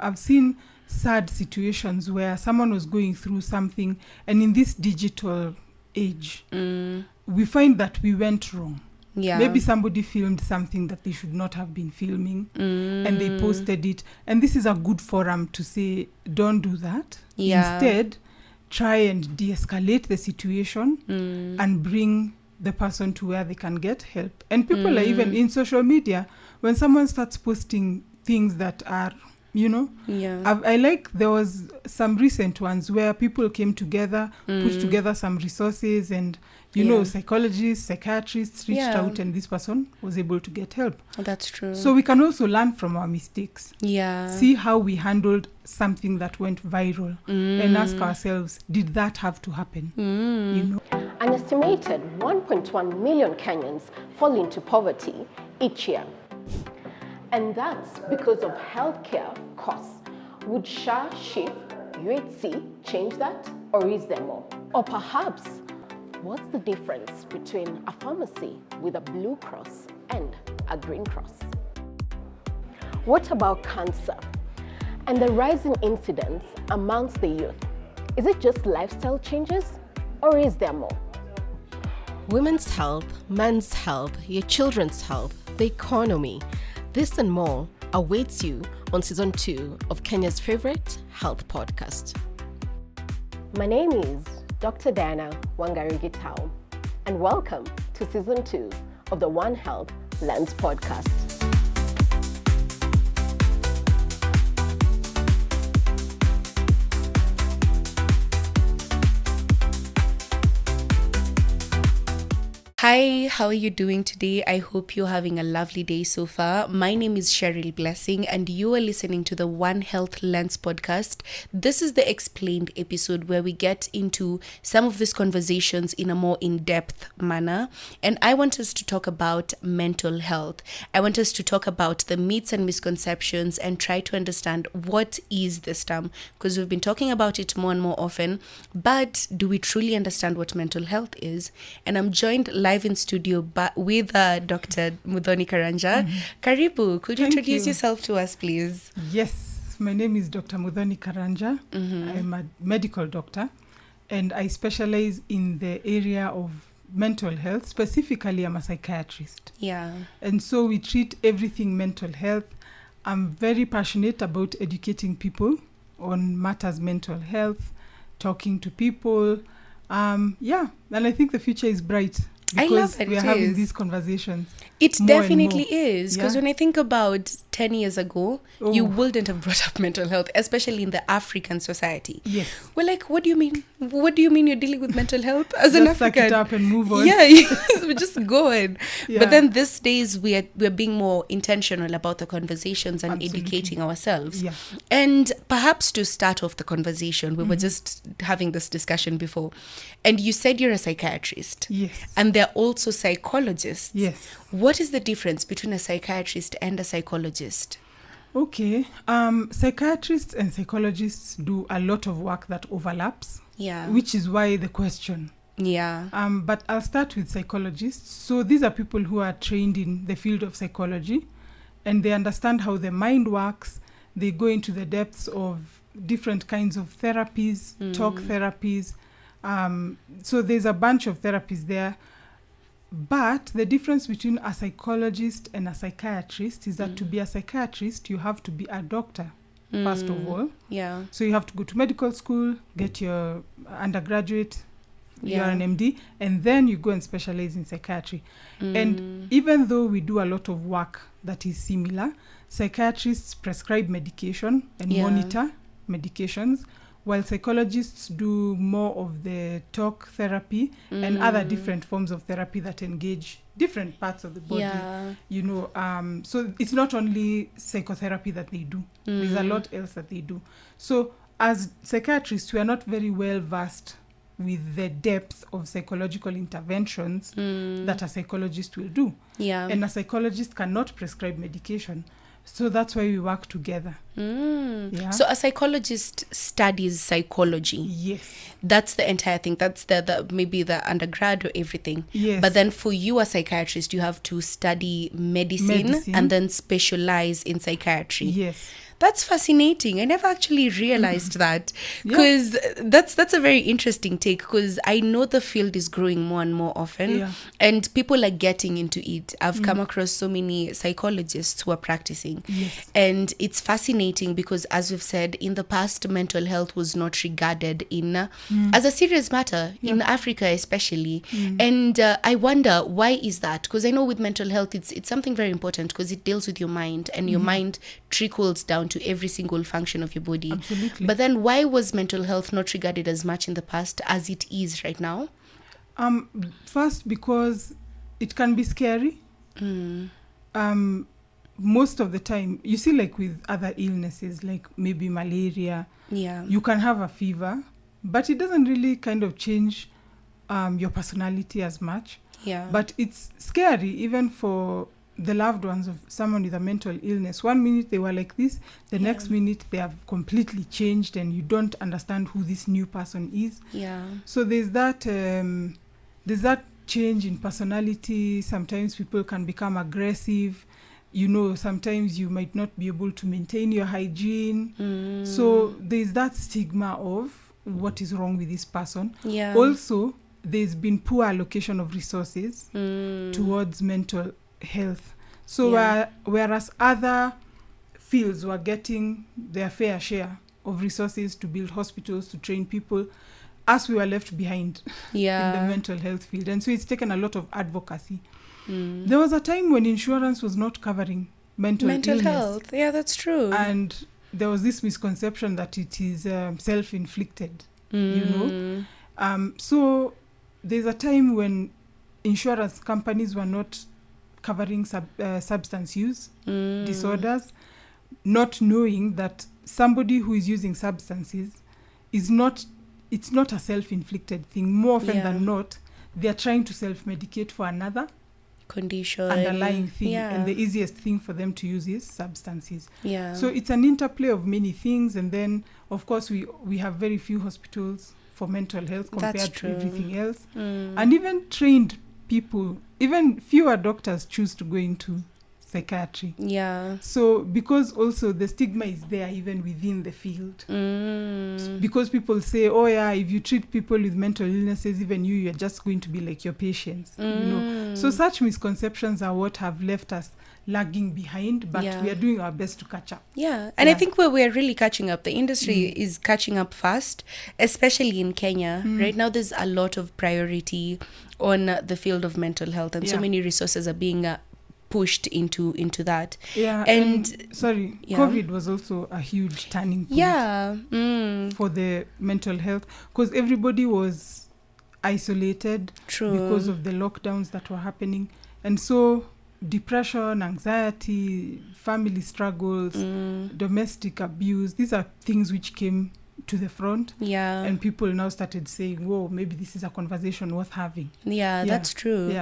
I've seen sad situations where someone was going through something, and in this digital age, we find that we went wrong. Yeah. Maybe somebody filmed something that they should not have been filming, and they posted it. And this is a good forum to say, don't do that. Yeah. Instead, try and de-escalate the situation and bring the person to where they can get help. And people are even in social media, when someone starts posting things that are, I like, there was some recent ones where people came together, put together some resources, and psychologists, psychiatrists reached out, and this person was able to get help. That's true. So we can also learn from our mistakes. Yeah. See how we handled something that went viral and ask ourselves, did that have to happen? An estimated 1.1 million Kenyans fall into poverty each year. And that's because of healthcare costs. Would SHA shift, UHC change that, or is there more? Or perhaps, what's the difference between a pharmacy with a blue cross and a green cross? What about cancer and the rising incidence amongst the youth? Is it just lifestyle changes, or is there more? Women's health, men's health, your children's health, the economy. This and more awaits you on Season 2 of Kenya's favorite health podcast. My name is Dr. Diana Wangari Gitao, and welcome to Season 2 of the One Health Lens podcast. Hi, how are you doing today? I hope you're having a lovely day so far. My name is Cheryl Blessing, and you are listening to the One Health Lens podcast. This is the explained episode where we get into some of these conversations in a more in-depth manner. And I want us to talk about mental health. I want us to talk about the myths and misconceptions and try to understand what is this term, because we've been talking about it more and more often. But do we truly understand what mental health is? And I'm joined live in studio with Dr. Muthoni Karanja. Karibu, could you introduce yourself to us, please? Yes, my name is Dr. Muthoni Karanja. I'm a medical doctor, and I specialize in the area of mental health. Specifically, I'm a psychiatrist. Yeah. And so we treat everything mental health. I'm very passionate about educating people on matters mental health, talking to people. And I think the future is bright. I love that we're having these conversations. It definitely is. Because Yeah. when I think about 10 years ago, you wouldn't have brought up mental health, especially in the African society. Yes. We're like, what do you mean? What do you mean you're dealing with mental health as an Just suck African? it up and move on. Yeah, we just go on. Yeah. But then these days we're being more intentional about the conversations and Absolutely. educating ourselves. Yeah. And perhaps to start off the conversation, we were just having this discussion before, and you said you're a psychiatrist. Yes. And they're also psychologists. Yes. What is the difference between a psychiatrist and a psychologist? Okay. Psychiatrists and psychologists do a lot of work that overlaps. Yeah. Which is why the question. Yeah. But I'll start with psychologists. So these are people who are trained in the field of psychology, and they understand how the mind works. They go into the depths of different kinds of therapies, talk therapies. So there's a bunch of therapies there. But the difference between a psychologist and a psychiatrist is that to be a psychiatrist, you have to be a doctor, first of all. Yeah. So you have to go to medical school, get your undergraduate, you're an MD, and then you go and specialize in psychiatry. And even though we do a lot of work that is similar, psychiatrists prescribe medication and monitor medications, while psychologists do more of the talk therapy and other different forms of therapy that engage different parts of the body. Yeah. So it's not only psychotherapy that they do. There's a lot else that they do. So as psychiatrists, we are not very well versed with the depth of psychological interventions that a psychologist will do. Yeah. And a psychologist cannot prescribe medication. So that's why we work together. Yeah. So a psychologist studies psychology. Yes. That's the entire thing. That's the maybe the undergrad or everything. Yes. But then for you, a psychiatrist, you have to study medicine and then specialize in psychiatry. Yes. That's fascinating. I never actually realized that, because that's a very interesting take, because I know the field is growing more and more often, and people are getting into it. I've come across so many psychologists who are practicing, and it's fascinating because, as we've said, in the past, mental health was not regarded as a serious matter in Africa especially. And I wonder, why is that? Because I know with mental health, it's something very important, because it deals with your mind, and your mind trickles down to every single function of your body. Absolutely. But then why was mental health not regarded as much in the past as it is right now? First, because it can be scary. Most of the time, you see, like with other illnesses, like maybe malaria, you can have a fever, but it doesn't really kind of change your personality as much. But it's scary even for the loved ones of someone with a mental illness. 1 minute they were like this, the next minute they have completely changed, and you don't understand who this new person is. So there's that change in personality. Sometimes people can become aggressive. Sometimes you might not be able to maintain your hygiene. So there's that stigma of what is wrong with this person. Also, there's been poor allocation of resources towards mental health. So whereas other fields were getting their fair share of resources to build hospitals, to train people, us, we were left behind in the mental health field. And so it's taken a lot of advocacy. There was a time when insurance was not covering mental illness. Health. Yeah, that's true. And there was this misconception that it is self-inflicted, So there's a time when insurance companies were not covering substance use disorders, not knowing that somebody who is using substances it's not a self-inflicted thing. More often than not, they're trying to self-medicate for another condition, underlying thing, and the easiest thing for them to use is substances. So it's an interplay of many things, and then of course we have very few hospitals for mental health compared to everything else. And even trained people, even fewer doctors choose to go into psychiatry. So because also the stigma is there even within the field. Because people say, oh yeah, if you treat people with mental illnesses, even you're just going to be like your patients. So such misconceptions are what have left us lagging behind, but we are doing our best to catch up. And I think we're really catching up. The industry is catching up fast, especially in Kenya. Right now there's a lot of priority on the field of mental health, and so many resources are being pushed into that. And COVID was also a huge turning point for the mental health, because everybody was isolated because of the lockdowns that were happening, and so depression, anxiety, family struggles, domestic abuse, these are things which came to the front, and people now started saying, whoa, maybe this is a conversation worth having. That's true.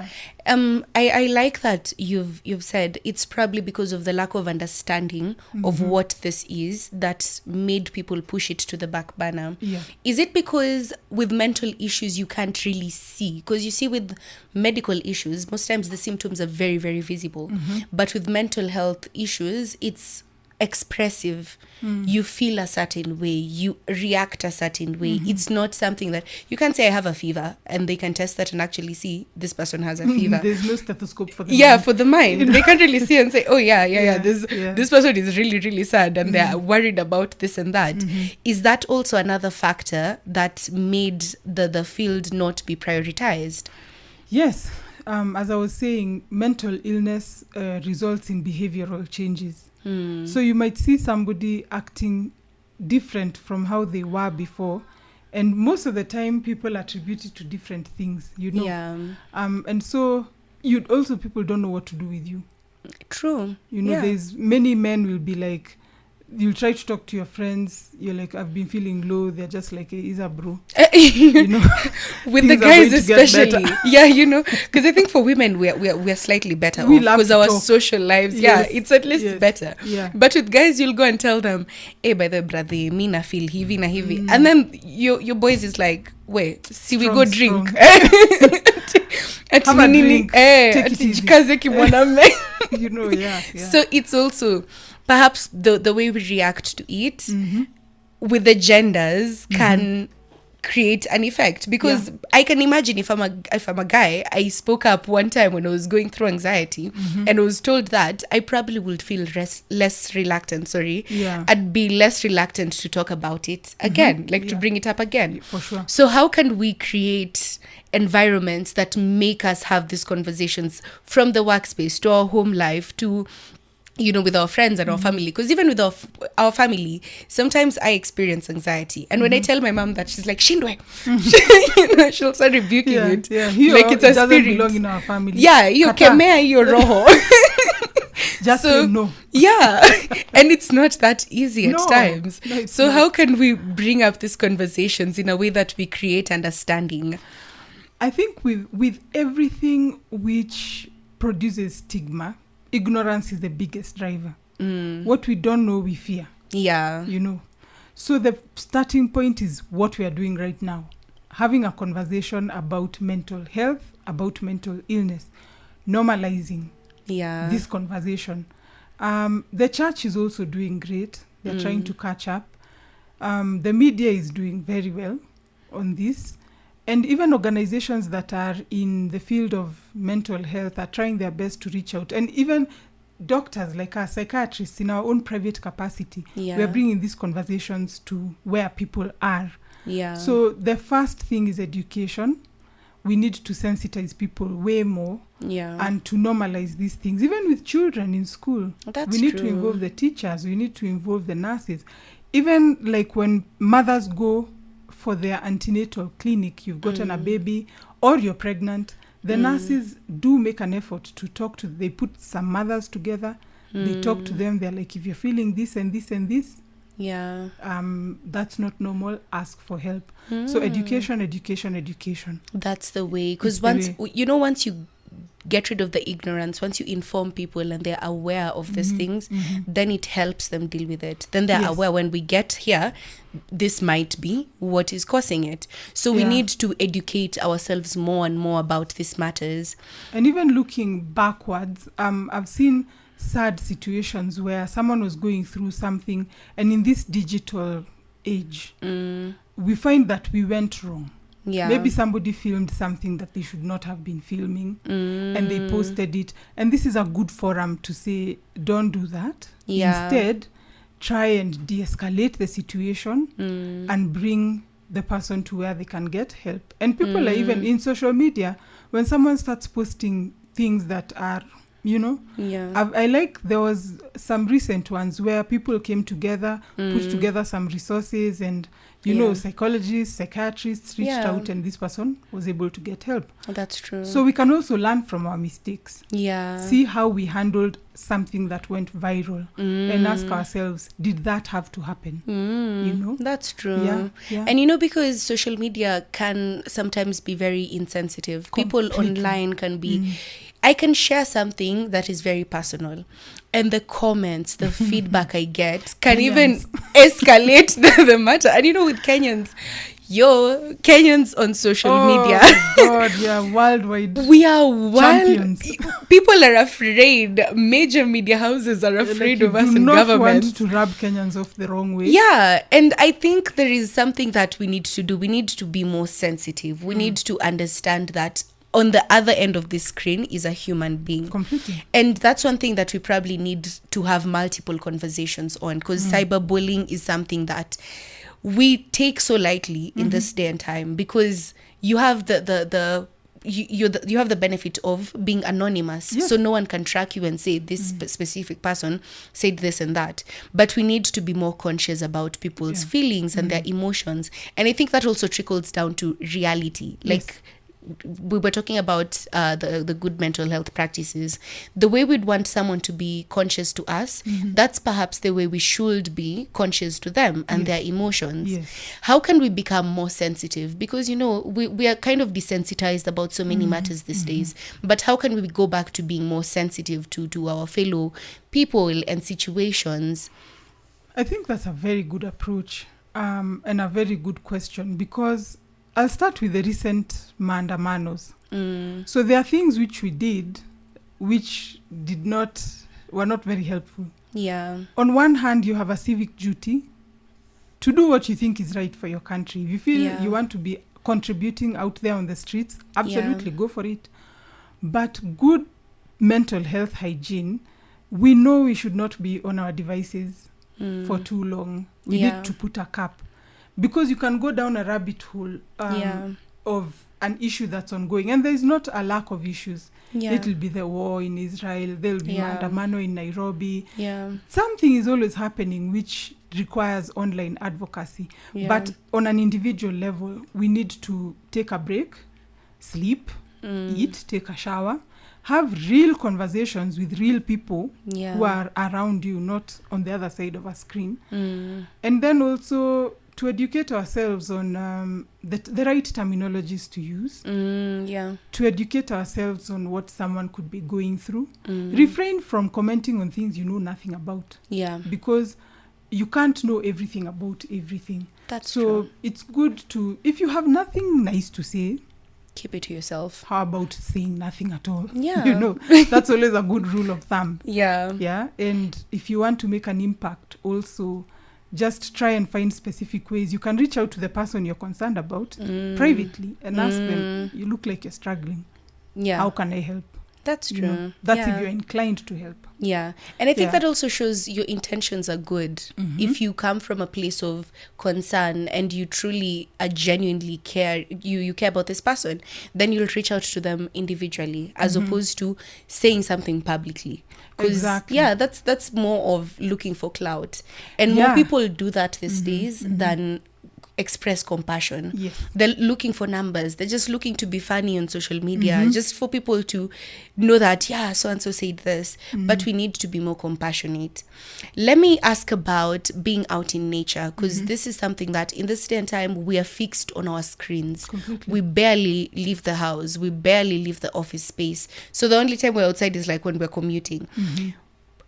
I like that you've said it's probably because of the lack of understanding of what this is that made people push it to the back burner. Is it because with mental issues you can't really see? Because you see, with medical issues, most times the symptoms are very, very visible, but with mental health issues, it's expressive. You feel a certain way, you react a certain way. It's not something that you can't say I have a fever and they can test that and actually see this person has a fever. There's no stethoscope for the mind. For the mind. They can't really see and say, oh this person is really, really sad and they're worried about this and that. Is that also another factor that made the field not be prioritized? Yes. As I was saying, mental illness results in behavioral changes. So you might see somebody acting different from how they were before, and most of the time people attribute it to different things, and so people don't know what to do with you. There's many men will be like, you'll try to talk to your friends, you're like, I've been feeling low, they're just like, hey, is a bro. With the guys especially. Because I think for women we're slightly better because our social lives, it's at least better. But with guys, you'll go and tell them, hey, by the way, brother, me na feel hivi na hivi. And then your boys is like, wait, see, we go drink. Have a drink. Take it easy. So it's also perhaps the way we react to it with the genders can create an effect, because I can imagine if I'm a guy, I spoke up one time when I was going through anxiety and I was told that, I probably would feel less reluctant. I'd be less reluctant to talk about it again, to bring it up again. For sure. So how can we create environments that make us have these conversations, from the workspace to our home life to, you know, with our friends and our family? Because even with our family, sometimes I experience anxiety. And when I tell my mom that, she's like, Shindwe. You know, she'll start rebuking it. Yeah. Like it's a doesn't spirit. belong in our family. Yeah, you kemea your roho. Just So, say no. Yeah. And it's not that easy at times. No, it's so not. how can we bring up these conversations in a way that we create understanding? I think with everything which produces stigma, ignorance is the biggest driver. What we don't know, we fear. Yeah. You know. So the starting point is what we are doing right now. Having a conversation about mental health, about mental illness, normalizing this conversation. The church is also doing great. They're trying to catch up. The media is doing very well on this. And even organizations that are in the field of mental health are trying their best to reach out. And even doctors, like us, psychiatrists, in our own private capacity, we're bringing these conversations to where people are. Yeah. So the first thing is education. We need to sensitize people way more and to normalize these things. Even with children in school, we need to involve the teachers. We need to involve the nurses. Even like when mothers go for their antenatal clinic, you've gotten a baby or you're pregnant, the nurses do make an effort to talk to, they put some mothers together, they talk to them, they're like, if you're feeling this and this and this, that's not normal, ask for help. So education. That's the way. Because once you get rid of the ignorance, once you inform people and they're aware of these things, then it helps them deal with it. Then they're aware, when we get here, this might be what is causing it. So we need to educate ourselves more and more about these matters. And even looking backwards, I've seen sad situations where someone was going through something, and in this digital age, we find that we went wrong. Maybe somebody filmed something that they should not have been filming, and they posted it. And this is a good forum to say, don't do that. Instead, try and de-escalate the situation and bring the person to where they can get help. And people are even in social media, when someone starts posting things that are, you know, I like, there was some recent ones where people came together, put together some resources, and you know, psychologists, psychiatrists reached out, and this person was able to get help. That's true. So we can also learn from our mistakes. See how we handled something that went viral, and ask ourselves, did that have to happen? You know? That's true. And you know, because social media can sometimes be very insensitive. People online can be... I can share something that is very personal, and the comments, the feedback I get can even escalate the matter. And you know, with Kenyans on social media, God, worldwide. We are champions. People are afraid. Major media houses are afraid of us in government. Do not want to rub Kenyans off the wrong way. Yeah, and I think there is something that we need to do. We need to be more sensitive. We need to understand that on the other end of the screen is a human being. Completely. And that's one thing that we probably need to have multiple conversations on, because cyberbullying is something that we take so lightly in this day and time, because you have you have the benefit of being anonymous. So no one can track you and say this specific person said this and that. But we need to be more conscious about people's feelings and their emotions. And I think that also trickles down to reality. Like, we were talking about the good mental health practices. The way we'd want someone to be conscious to us, that's perhaps the way we should be conscious to them and their emotions. How can we become more sensitive? Because, you know, we are kind of desensitized about so many matters these days. But how can we go back to being more sensitive to our fellow people and situations? I think that's a very good approach and a very good question, because I'll start with the recent maandamanos. So there are things which we did which were not very helpful. Yeah. On one hand, you have a civic duty to do what you think is right for your country. If you feel you want to be contributing out there on the streets, absolutely go for it. But good mental health hygiene, we know we should not be on our devices for too long. We need to put a cap, because you can go down a rabbit hole of an issue that's ongoing, and there's not a lack of issues. It'll be the war in Israel, there'll be maandamano in Nairobi. Something is always happening which requires online advocacy. But on an individual level, we need to take a break, sleep, eat, take a shower, have real conversations with real people who are around you, not on the other side of a screen. And then also to educate ourselves on the right terminologies to use, to educate ourselves on what someone could be going through. Refrain from commenting on things you know nothing about, because you can't know everything about everything. That's so true. It's good to, if you have nothing nice to say, keep it to yourself. How about saying nothing at all? Yeah. That's always a good rule of thumb. Yeah. And if you want to make an impact, also just try and find specific ways. You can reach out to the person you're concerned about privately and ask them, you look like you're struggling. How can I help? That's true. That's if you're inclined to help. Yeah. And I think that also shows your intentions are good. If you come from a place of concern and you truly genuinely care, you care about this person, then you'll reach out to them individually as opposed to saying something publicly. Exactly. Yeah, that's more of looking for clout. And more people do that these days than express compassion. They're looking for numbers. They're just looking to be funny on social media, just for people to know that, so and so said this, but we need to be more compassionate. Let me ask about being out in nature, because this is something that in this day and time we are fixed on our screens. Completely. We barely leave the house. We barely leave the office space. So the only time we're outside is like when we're commuting.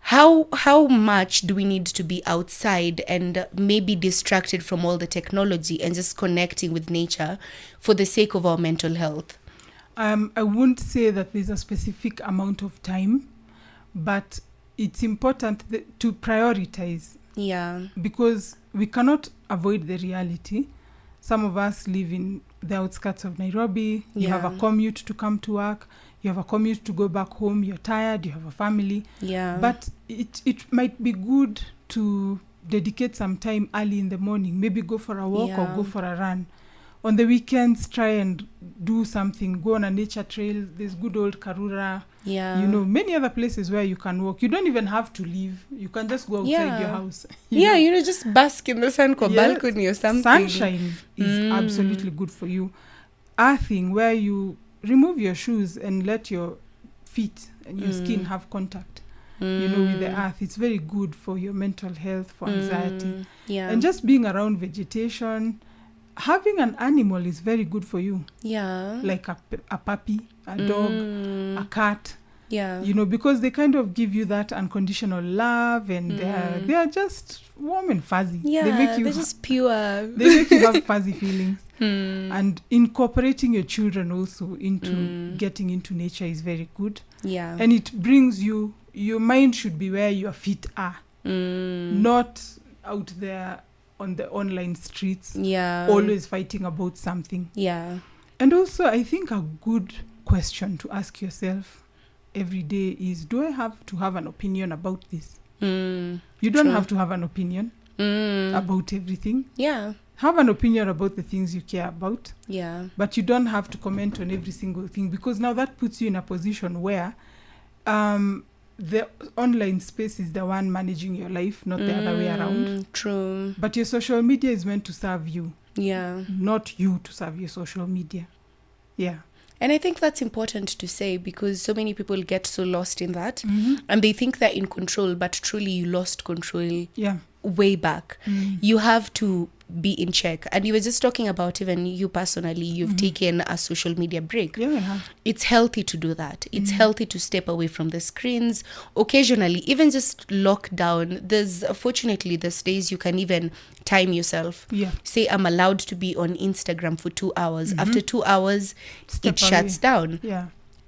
How much do we need to be outside and maybe distracted from all the technology and just connecting with nature for the sake of our mental health? I wouldn't say that there's a specific amount of time, but it's important to prioritize. Because we cannot avoid the reality. Some of us live in the outskirts of Nairobi. You have a commute to come to work. You have a commute to go back home. You're tired. You have a family. But it might be good to dedicate some time early in the morning. Maybe go for a walk or go for a run. On the weekends, try and do something. Go on a nature trail. There's good old Karura. Many other places where you can walk. You don't even have to leave. You can just go outside your house. Just bask in the sun, balcony or something. Sunshine is absolutely good for you. Earthing, where you remove your shoes and let your feet and your skin have contact, with the earth. It's very good for your mental health, for anxiety. And just being around vegetation. Having an animal is very good for you. Like a puppy, a dog, a cat. Because they kind of give you that unconditional love, and they are just warm and fuzzy. They're just pure. They make you have fuzzy feelings. And incorporating your children also into getting into nature is very good. And it brings your mind should be where your feet are, not out there on the online streets, always fighting about something. And also, I think a good question to ask yourself every day is, do I have to have an opinion about this? You don't have to have an opinion about everything. Have an opinion about the things you care about. But you don't have to comment on every single thing, because now that puts you in a position where the online space is the one managing your life, not the other way around. True. But your social media is meant to serve you. Not you to serve your social media. And I think that's important to say, because so many people get so lost in that, and they think they're in control, but truly you lost control way back. You have to be in check. And you were just talking about, even you personally, you've taken a social media break. It's healthy to do that. It's healthy to step away from the screens occasionally, even just lock down. Fortunately these days you can even time yourself. Say I'm allowed to be on Instagram for 2 hours. After 2 hours, it shuts down.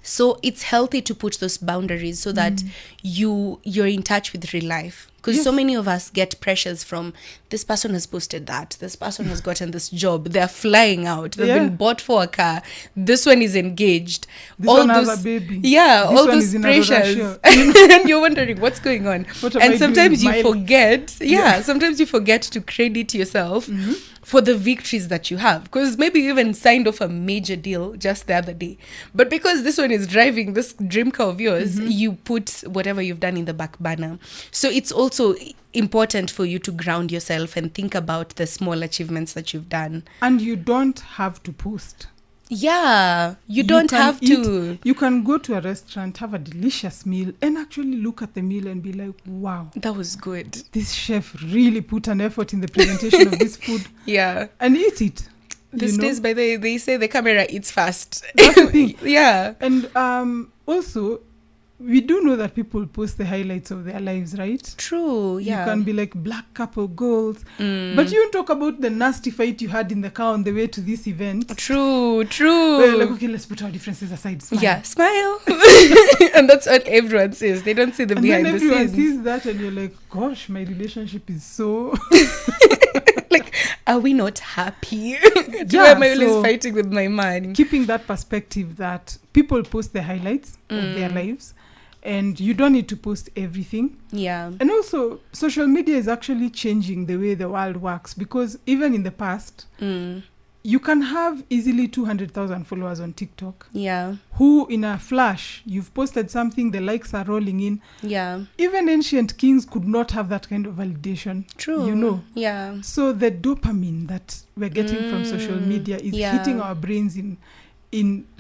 So it's healthy to put those boundaries so that you're in touch with real life. Because so many of us get pressures from, this person has posted that, this person has gotten this job, they're flying out, they've been bought for a car, this one is engaged, this one has a baby. Yeah, this all one those is in a pressures. And you're wondering what's going on. And sometimes you forget, sometimes you forget to credit yourself for the victories that you have. Because maybe you even signed off a major deal just the other day. But because this one is driving this dream car of yours, you put whatever you've done in the back burner. So it's also important for you to ground yourself and think about the small achievements that you've done. And you don't have to post. Yeah, you don't have to. You can go to a restaurant, have a delicious meal, and actually look at the meal and be like, wow, that was good. This chef really put an effort in the presentation of this food. Yeah. And eat it. These days, by they say the camera eats fast. That's the thing. Yeah. And also, we do know that people post the highlights of their lives, right? True, yeah. You can be like black couple goals. But you don't talk about the nasty fight you had in the car on the way to this event. True. We're like, okay, let's put our differences aside. Smile. Yeah, smile. And that's what everyone says. They don't see the behind the scenes. And everyone sees that and you're like, gosh, my relationship is so... Like, are we not happy? Why am I always fighting with my man? Keeping that perspective that people post the highlights of their lives, and you don't need to post everything. Yeah. And also, social media is actually changing the way the world works, because even in the past, you can have easily 200,000 followers on TikTok. Yeah. Who in a flash, you've posted something, the likes are rolling in. Yeah. Even ancient kings could not have that kind of validation. True. You know. Yeah. So the dopamine that we're getting from social media is hitting our brains in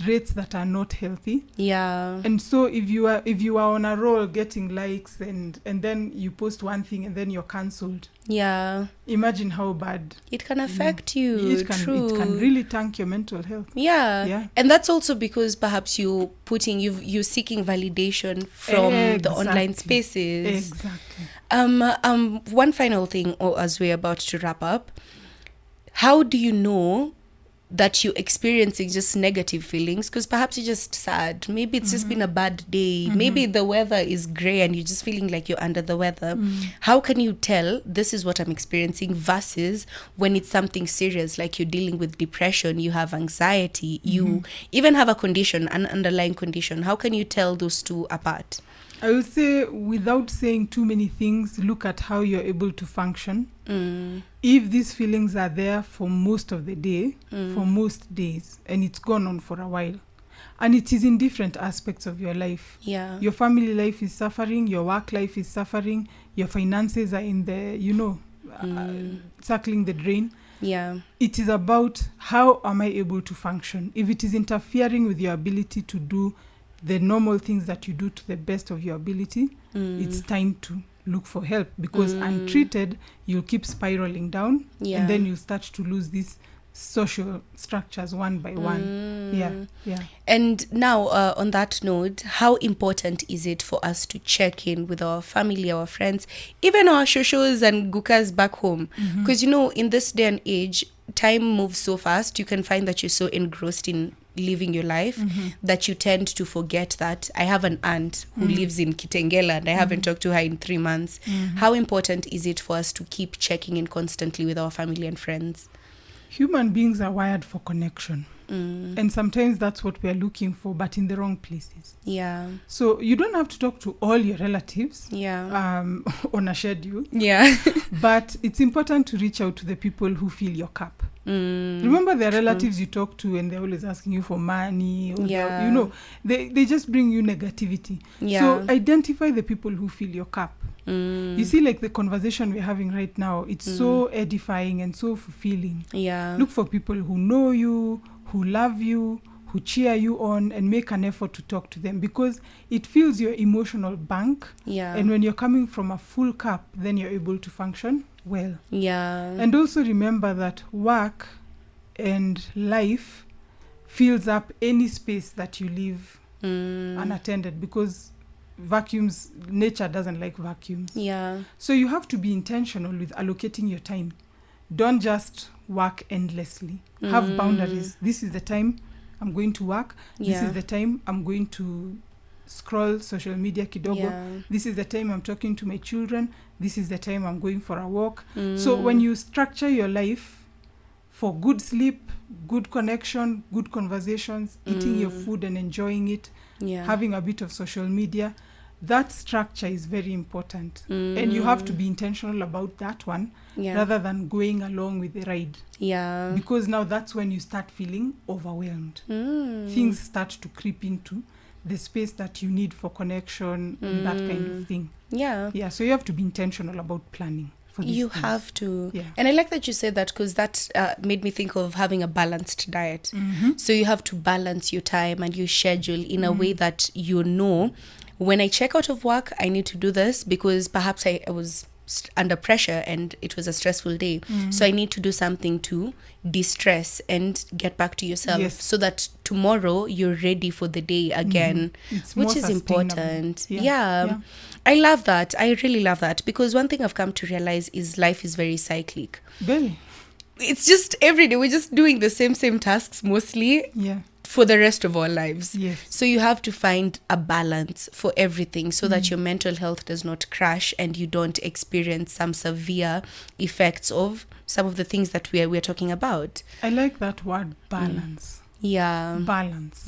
rates that are not healthy. Yeah. And so if you are on a roll getting likes and then you post one thing and then you're cancelled. Yeah. Imagine how bad it can affect you. It can really tank your mental health. Yeah. And that's also because perhaps you're seeking validation from the online spaces. Exactly. One final thing, as we're about to wrap up, how do you know that you're experiencing just negative feelings? Because perhaps you're just sad. Maybe it's just been a bad day. Maybe the weather is grey and you're just feeling like you're under the weather. How can you tell this is what I'm experiencing versus when it's something serious, like you're dealing with depression, you have anxiety, you even have a condition, an underlying condition? How can you tell those two apart? I will say, without saying too many things, look at how you're able to function. If these feelings are there for most of the day, for most days, and it's gone on for a while, and it is in different aspects of your life. Yeah. Your family life is suffering, your work life is suffering, your finances are in the, circling the drain. Yeah. It is about how am I able to function. If it is interfering with your ability to do the normal things that you do to the best of your ability, it's time to look for help, because untreated, you'll keep spiraling down, and then you'll start to lose these social structures one by one. Yeah. And now, on that note, how important is it for us to check in with our family, our friends, even our shoshos and gukas back home? Because, in this day and age, time moves so fast. You can find that you're so engrossed in living your life that you tend to forget that I have an aunt who lives in Kitengela and I haven't talked to her in 3 months. How important is it for us to keep checking in constantly with our family and friends? Human beings are wired for connection. And sometimes that's what we're looking for, but in the wrong places. Yeah. So you don't have to talk to all your relatives on a schedule. Yeah. But it's important to reach out to the people who fill your cup. Remember, there are relatives you talk to and they're always asking you for money. Or they just bring you negativity. Yeah. So identify the people who fill your cup. You see, like the conversation we're having right now, it's so edifying and so fulfilling. Yeah. Look for people who know you, who love you, who cheer you on, and make an effort to talk to them, because it fills your emotional bank. Yeah. And when you're coming from a full cup, then you're able to function well. Yeah. And also remember that work and life fills up any space that you leave unattended, because nature doesn't like vacuums. Yeah. So you have to be intentional with allocating your time. Don't just work endlessly. Have boundaries. This is the time I'm going to work. This Yeah. is the time I'm going to scroll social media kidogo. Yeah. This is the time I'm talking to my children. This is the time I'm going for a walk. So when you structure your life for good sleep, good connection, good conversations, eating your food and enjoying it, Yeah. having a bit of social media, that structure is very important. And you have to be intentional about that one Yeah. rather than going along with the ride. Yeah. Because now that's when you start feeling overwhelmed. Things start to creep into the space that you need for connection and that kind of thing. Yeah. Yeah, so you have to be intentional about planning for these You things. have to. Yeah. And I like that you said that, because that made me think of having a balanced diet. So you have to balance your time and your schedule in a way that you know, when I check out of work, I need to do this because perhaps I was under pressure and it was a stressful day. So I need to do something to de-stress and get back to yourself, Yes. so that tomorrow you're ready for the day again, It's which more is sustainable. important. Yeah. Yeah. Yeah. I love that. I really love that, because one thing I've come to realize is life is very cyclic. Very. It's just every day we're just doing the same tasks mostly Yeah. for the rest of our lives. Yes. So you have to find a balance for everything, so that your mental health does not crash and you don't experience some severe effects of some of the things that we're talking about. I like that word, balance. Yeah. Balance.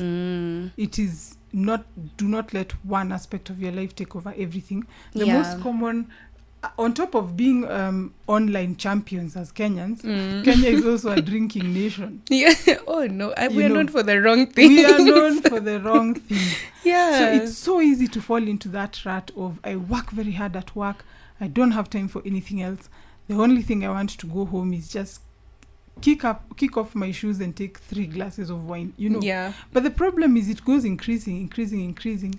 It is not, do not let one aspect of your life take over everything. The Yeah. most common, on top of being online champions as Kenyans, Kenya is also a drinking nation. Yeah. Oh no, we are know, known for the wrong thing. We are known for the wrong thing. Yeah. So it's so easy to fall into that rut of, I work very hard at work, I don't have time for anything else. The only thing I want to go home is just kick off my shoes and take 3 glasses of wine, you know. Yeah. But the problem is it goes increasing.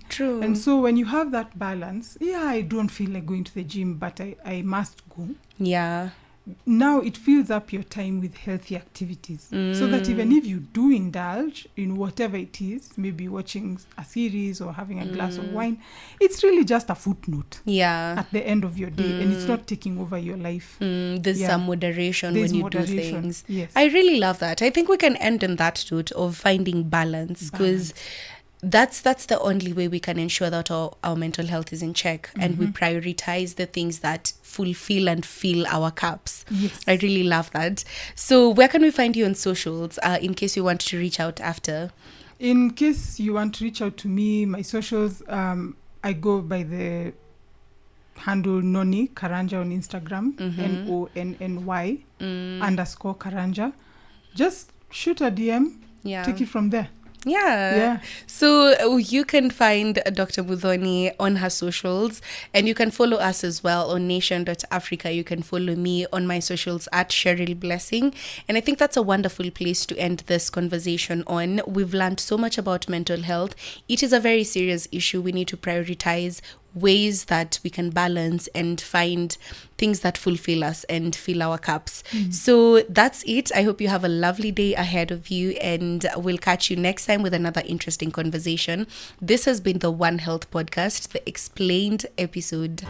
True. And so when you have that balance, I don't feel like going to the gym, but I must go. Yeah. Now it fills up your time with healthy activities, so that even if you do indulge in whatever it is, maybe watching a series or having a glass of wine, it's really just a footnote Yeah. at the end of your day, and it's not taking over your life. There's Yeah. some moderation There's when you moderation, do things. yes. I really love that. I think we can end on that note of finding balance, because that's the only way we can ensure that our mental health is in check, and we prioritize the things that fulfill and fill our cups. Yes. I really love that. So where can we find you on socials, in case you want to reach out after? In case you want to reach out to me, my socials, I go by the handle Muthoni Karanja on Instagram, NONNY _ Karanja. Just shoot a DM, Yeah. take it from there. Yeah. So you can find Dr. Muthoni on her socials, and you can follow us as well on nation.africa. You can follow me on my socials at Cheryl Blessing. And I think that's a wonderful place to end this conversation on. We've learned so much about mental health. It is a very serious issue. We need to prioritize ways that we can balance and find things that fulfill us and fill our cups. So that's it. I hope you have a lovely day ahead of you, and we'll catch you next time with another interesting conversation. This has been the One Health Podcast, the explained episode.